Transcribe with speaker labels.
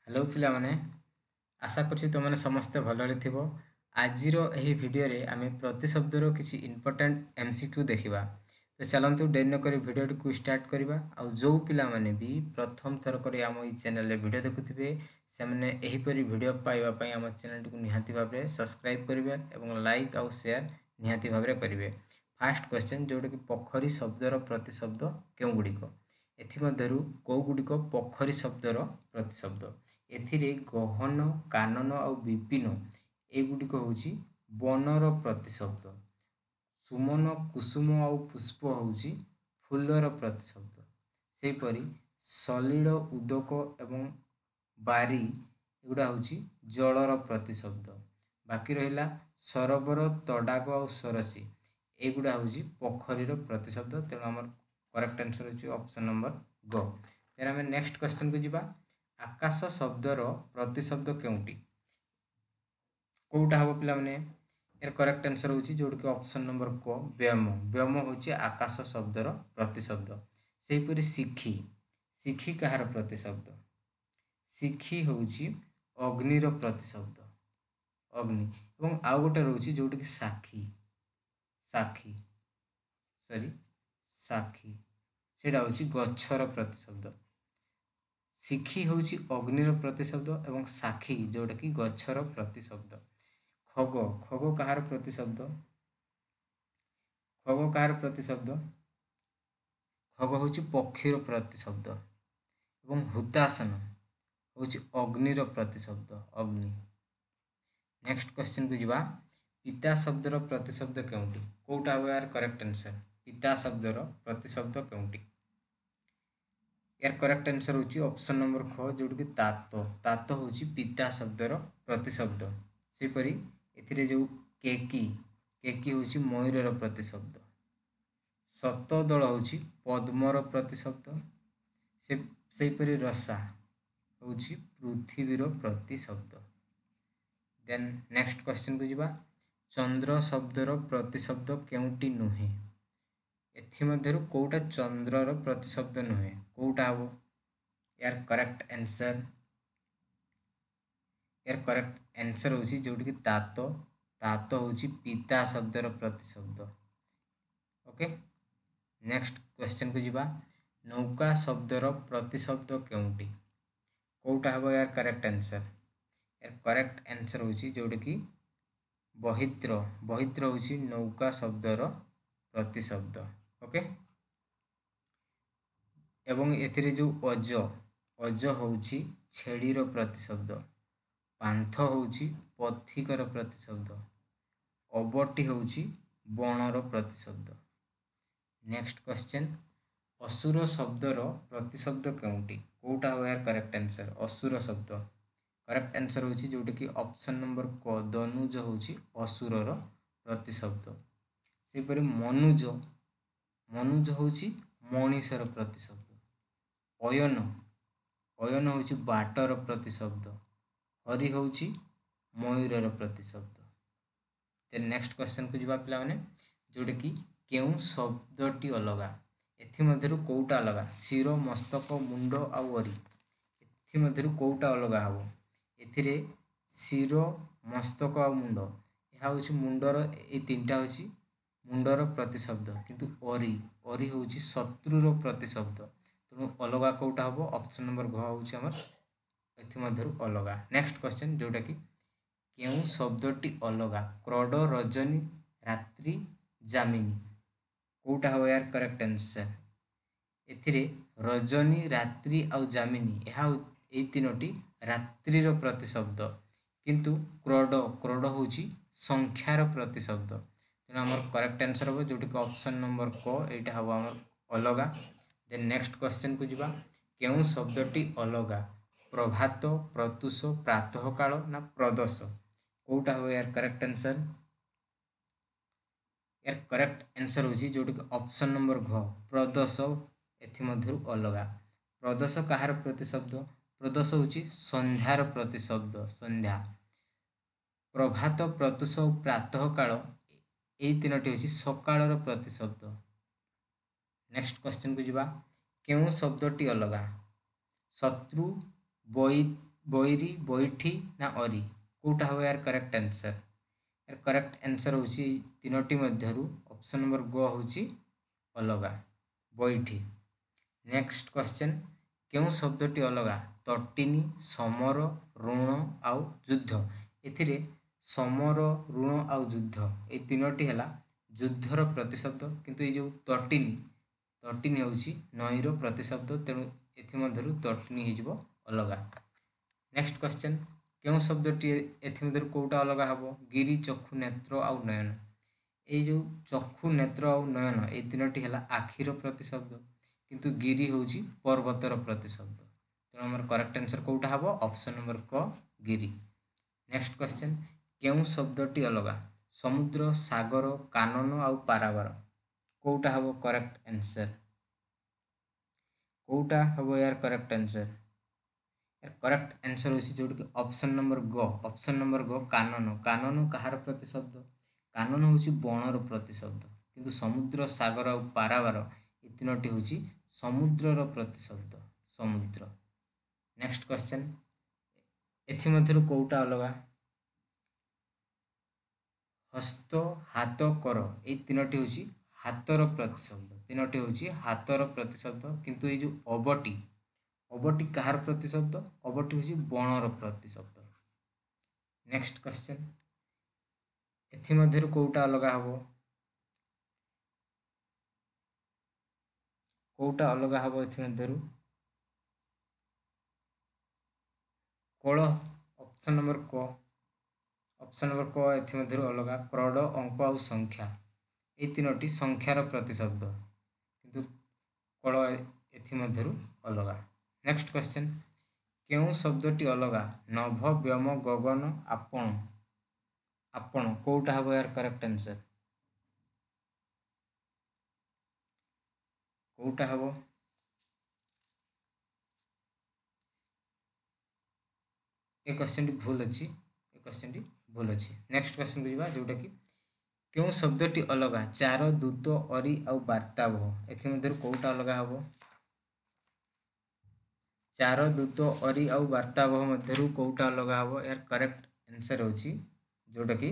Speaker 1: Hello पिला माने आशा करछि तुमने समस्ते भलरे थिबो। आजिरो एही भिडियोरे आमे प्रतिशब्दरो किछि इंपोर्टेंट एमसीक्यू देखिबा। तो चलंतु डेरी न करी भिडियो को स्टार्ट करिबा। आ जो पिला माने भी प्रथम थर करी आम ई चैनल रे भिडियो देखुथिबे से माने एही परी भिडियो पाइबा पई आम चैनल को निहाती भाबरे सब्सक्राइब करिवे एवं लाइक आउ शेयर निहाती भाबरे करिवे। फास्ट क्वेश्चन जोडा कि पोखरी शब्दर प्रतिशब्द केउ गुडिको एथिमध्यरु को गुडिको पोखरी शब्दर प्रतिशब्द एथिरे गहन कानन आउ विपिन एगुडिक होउची बनर प्रतिशब्द। सुमन कुसुम आउ पुष्प होउची फुलर प्रतिशब्द। सेपरी सलिल उदक एवं बारी एगुडा होउची जलर प्रतिशब्द। बाकी रहिला सरोवर तडाग आउ सरसी एगुडा होउची पोखरीर प्रतिशब्द। तेणु हमर करेक्ट आंसर होउची ऑप्शन नंबर ग। फिर हमें नेक्स्ट क्वेश्चन को जिबा। आकाश शब्दर प्रतिशब्द केउटी कोउटा हबो पिला माने यार करेक्ट आंसर होउची जोड के ऑप्शन नंबर को व्योम। व्योम होउची आकाश शब्दर प्रतिशब्द। सेहीपरि सिखी सिखी कहार प्रतिशब्द सिखी होउची अग्निर प्रतिशब्द अग्नि। एवं आउ गोटे रहउची जोड के साखी साखी सॉरी साखी सेडा होउची गच्छर प्रतिशब्द। सिखी होउची अग्निर प्रतिशब्द एवं साखी जोटा कि गच्छर प्रतिशब्द। खग खग कहार प्रतिशब्द खग कहार प्रतिशब्द खग होउची पक्षीर प्रतिशब्द। एवं हुतासन होउची अग्निर प्रतिशब्द अग्नि। नेक्स्ट क्वेश्चन को जिबा। पिता शब्दर प्रतिशब्द केउटी कोउटा हो यार करेक्ट आंसर पिता शब्दर प्रतिशब्द केउटी यार करेक्ट आंसर होची ऑप्शन नंबर ख जोड कि तात तात होची पिता शब्दर प्रतिशब्द। सेपरि एथिरे जो केकी केकी होची मयूरर प्रतिशब्द। सतदल होची पद्मर प्रतिशब्द। सेपरि रसा होची पृथ्वीर प्रतिशब्द। देन नेक्स्ट क्वेश्चन को जिबा। चंद्र शब्दर प्रतिशब्द केउटी नुहे एथिमध्यरु कोउटा चंद्रर प्रतिशब्द नुहे कोउटा हबो यार करेक्ट आंसर होची जोड कि तात तात होची पिता शब्दर प्रतिशब्द। ओके नेक्स्ट क्वेश्चन को जिबा। नौका शब्दर प्रतिशब्द केउटी कोउटा हबो यार करेक्ट आंसर होची जोड कि बहित्र बहित्र होची नौका शब्दर प्रतिशब्द। ओके एवं एथिरे जो अज अज होउची छेड़ीर प्रतिशब्द। पांथ होउची पथिकर प्रतिशब्द। अबटी होउची बणर प्रतिशब्द। Next question. असुर शब्दर प्रतिशब्द केउटी कोउटा हो यार करेक्ट आंसर असुर शब्द करेक्ट आंसर होची जोटा कि ऑप्शन नंबर क दनुज होची असुरर प्रतिशब्द। सेपरि मनुज मनुज होची मणिषर प्रतिशब्द। अयन अयन होची बाटर प्रतिशब्द। हरि होची मयूरर प्रतिशब्द। देन नेक्स्ट क्वेश्चन को जिबा पिला माने जोटा कि केउ शब्दटी अलगा एथिमध्यरु कोउटा अलगा शिर मस्तक मुंड आउ अरी एथिमध्यरु कोउटा अलगा हबो एथिरे शिर मस्तक आउ मुंड ଏହା होची मुंडर ए तीनटा होची मुंडर प्रतिशब्द किंतु अरी अरी होची शत्रुर प्रतिशब्द। तेणु अलगा कोउटा हबो ऑप्शन नंबर घ होची हमर एथिमध्यरु अलगा। नेक्स्ट क्वेश्चन जोटा कि केउ शब्दटी अलगा क्रड रजनी रात्रि जामिनी कोउटा हो यार करेक्ट आंसर एथिरे रजनी रात्रि आउ जामिनी ଏହା एई तीनोटी रात्रिर प्रतिशब्द किंतु क्रड क्रड होची संख्यार प्रतिशब्द। तेणु हमर करेक्ट आंसर हो जोटा कि ऑप्शन नंबर क एटा हबो हमर अलगा। देन नेक्स्ट क्वेश्चन को जिबा। केउ शब्दटी अलगा प्रभात प्रतुष प्रातः काल ना प्रदोष कोउटा हो यार करेक्ट आंसर होची जोटा कि ऑप्शन नंबर घ प्रदोष एथिमध्यरु अलगा। प्रदोष कहार प्रतिशब्द प्रदोष होची संध्यार प्रतिशब्द संध्या। प्रभात प्रतुष प्रातः काल एई तीनोटी होची सकाळर प्रतिशब्द। नेक्स्ट क्वेश्चन को जिबा। केउ शब्दटी अलगा शत्रु बैरी बैठी ना अरी कोटा हम यार करेक्ट आंसर यार करेक्ट आंसर हूँ तीनोटी मध्यरु ऑप्शन नंबर ग हूँ अलगा बैठी। नेक्स्ट क्वेश्चन क्यों शब्दटी अलगा तटिनी समर ऋण आउ युद्ध एथिरे समर ऋण आउ युद्ध ये तीनोटी है युद्धर प्रतिशब्द किंतु ये जो तटिनी हूँ नईर प्रतिशब्द तेणु एमध्यु तटिनी हो अलगा। नेक्स्ट क्वेश्चन क्यों शब्दटी एमध्यु कौटा अलगा हम गिरी चक्षु नेत्र आउ नयन ये जो चक्षु नेत्र आउ नयन ये तीनोटी है आखिर प्रतिशब्द किंतु गिरी हूँ पर्वतर प्रतिशब्द तेणु आम करेक्ट आंसर कौटा हम ऑप्शन नंबर क गिरी। नेक्स्ट क्वेश्चन क्यों शब्दटी अलगा समुद्र सागर कानन आउ पारावार कौटा हम करेक्ट आंसर कौटा हम यार करेक्ट आंसर करेक्ट आंसर हो जोटि ऑप्शन नंबर ग कानन कानन कहार प्रतिशब्द कानन हूँ बणर प्रतिशब्द किंतु समुद्र सागर और पारावार ये तीनोटी हूँ समुद्रर प्रतिशब्द समुद्र। नेक्स्ट क्वेश्चन एमध्यु कौटा अलगा हस्त हाथ कर ये तीनोटी हूँ हाथर प्रतिशब्द तीनोटी हूँ हाथर प्रतिशब्द किंतु ये जो अबटी कहार प्रतिशब्द अबटी हूँ बणर प्रतिशब्द। नेक्स्ट क्वेश्चन एमध्यु कौटा अलगा हम कौटा अलगा हम एमध्यु कल ऑप्शन नंबर क ऑप्शन नंबर क एमध्यु अलगा क्रड अंक आउ संख्या ये तीनोटी संख्यार प्रतिशब्द किंतु कल एमध्यु अलगा। नेक्स्ट क्वेश्चन क्यों शब्दटी अलगा नभ व्योम गगन आपण आपण कौटा हम यार करेक्ट आंसर कौटा हम ये क्वेश्चन भूल अच्छी ये क्वेश्चन भूल अच्छी। नेक्स्ट क्वेश्चन को जीवा जोटा कि क्यों शब्दटी अलगा चार दूत अरी आउ वार्तावह एमध्यु कौटा अलगा हम चार दूत अरी आउ वार्तावह मध्यरु कौटा अलगा हम यार करेक्ट आंसर होची जोटा कि